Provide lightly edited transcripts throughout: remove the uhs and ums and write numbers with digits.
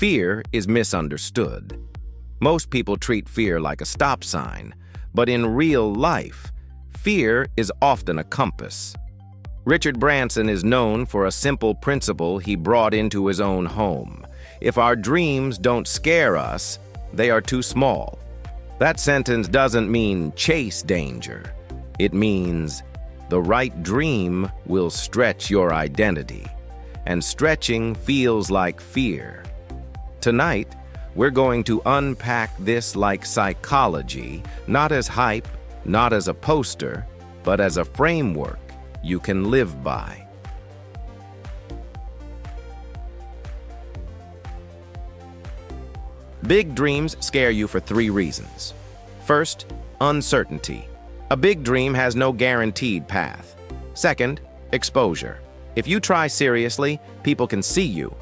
Fear is misunderstood. Most people treat fear like a stop sign, but in real life, fear is often a compass. Richard Branson is known for a simple principle he brought into his own home. If our dreams don't scare us, they are too small. That sentence doesn't mean chase danger. It means the right dream will stretch your identity, and stretching feels like fear. Tonight, we're going to unpack this like psychology, not as hype, not as a poster, but as a framework you can live by. Big dreams scare you for 3 reasons. First, uncertainty. A big dream has no guaranteed path. Second, exposure. If you try seriously, people can see you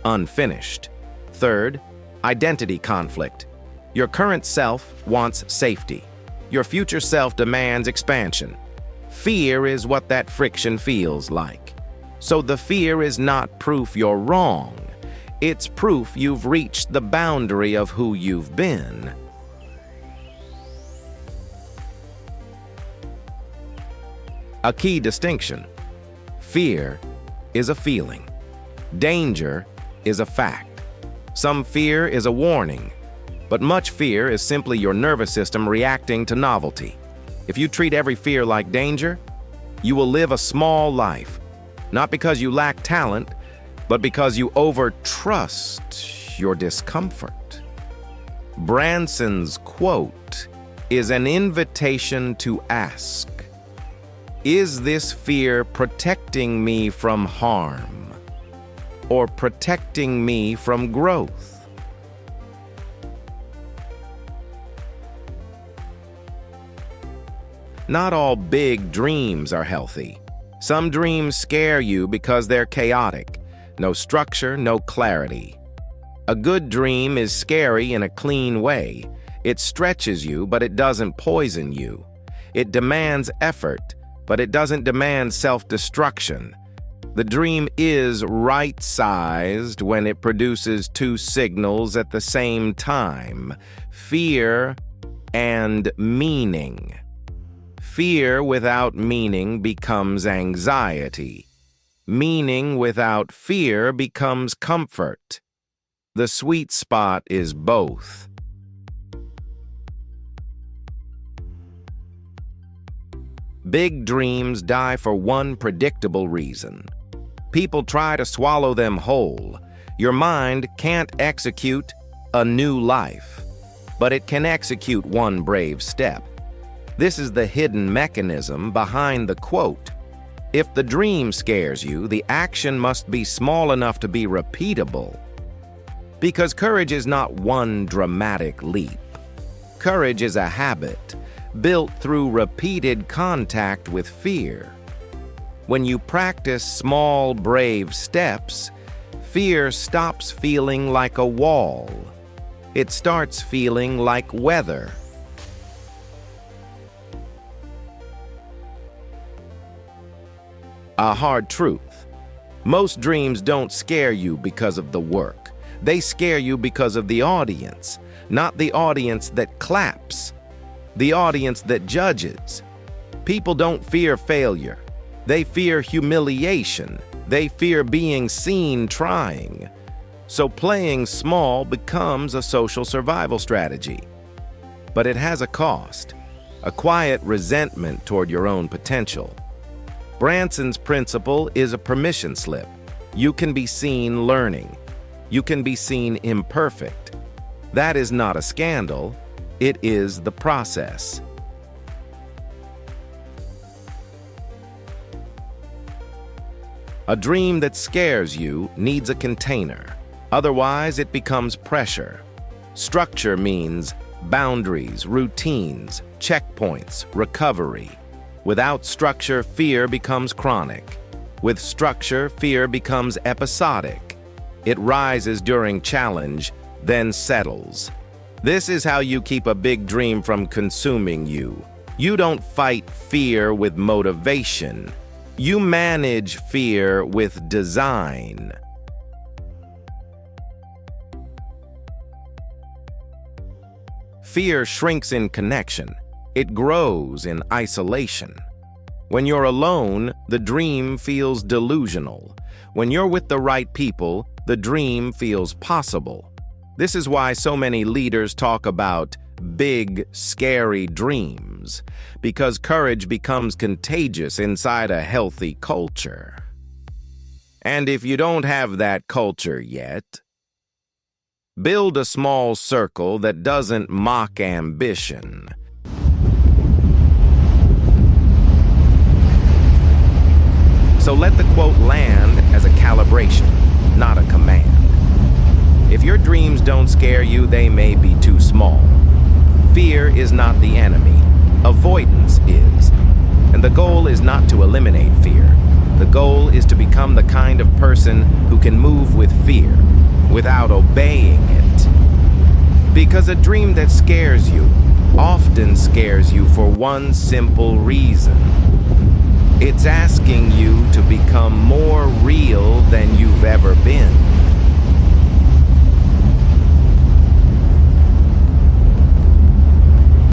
unfinished. Third, identity conflict. Your current self wants safety. Your future self demands expansion. Fear is what that friction feels like. So the fear is not proof you're wrong. It's proof you've reached the boundary of who you've been. A key distinction: fear is a feeling. Danger is a fact. Some fear is a warning, but much fear is simply your nervous system reacting to novelty. If you treat every fear like danger, you will live a small life, not because you lack talent, but because you overtrust your discomfort. Branson's quote is an invitation to ask, is this fear protecting me from harm or protecting me from growth? Not all big dreams are healthy. Some dreams scare you because they're chaotic. No structure, no clarity. A good dream is scary in a clean way. It stretches you, but it doesn't poison you. It demands effort, but it doesn't demand self-destruction. The dream is right-sized when it produces 2 signals at the same time: fear and meaning. Fear without meaning becomes anxiety. Meaning without fear becomes comfort. The sweet spot is both. Big dreams die for one predictable reason. People try to swallow them whole. Your mind can't execute a new life, but it can execute one brave step. This is the hidden mechanism behind the quote. If the dream scares you, the action must be small enough to be repeatable. Because courage is not one dramatic leap. Courage is a habit built through repeated contact with fear. When you practice small, brave steps, fear stops feeling like a wall. It starts feeling like weather. A hard truth: most dreams don't scare you because of the work. They scare you because of the audience, not the audience that claps, the audience that judges. People don't fear failure. They fear humiliation. They fear being seen trying. So playing small becomes a social survival strategy. But it has a cost, a quiet resentment toward your own potential. Branson's principle is a permission slip. You can be seen learning. You can be seen imperfect. That is not a scandal. It is the process. A dream that scares you needs a container. Otherwise, it becomes pressure. Structure means boundaries, routines, checkpoints, recovery. Without structure, fear becomes chronic. With structure, fear becomes episodic. It rises during challenge, then settles. This is how you keep a big dream from consuming you. You don't fight fear with motivation. You manage fear with design. Fear shrinks in connection. It grows in isolation. When you're alone, the dream feels delusional. When you're with the right people, the dream feels possible. This is why so many leaders talk about big, scary dreams, because courage becomes contagious inside a healthy culture. And if you don't have that culture yet, build a small circle that doesn't mock ambition. So let the quote land as a calibration, not a command. If your dreams don't scare you, they may be too small. Fear is not the enemy. Avoidance is. And the goal is not to eliminate fear. The goal is to become the kind of person who can move with fear without obeying it. Because a dream that scares you often scares you for one simple reason. It's asking you to become more real than you've ever been.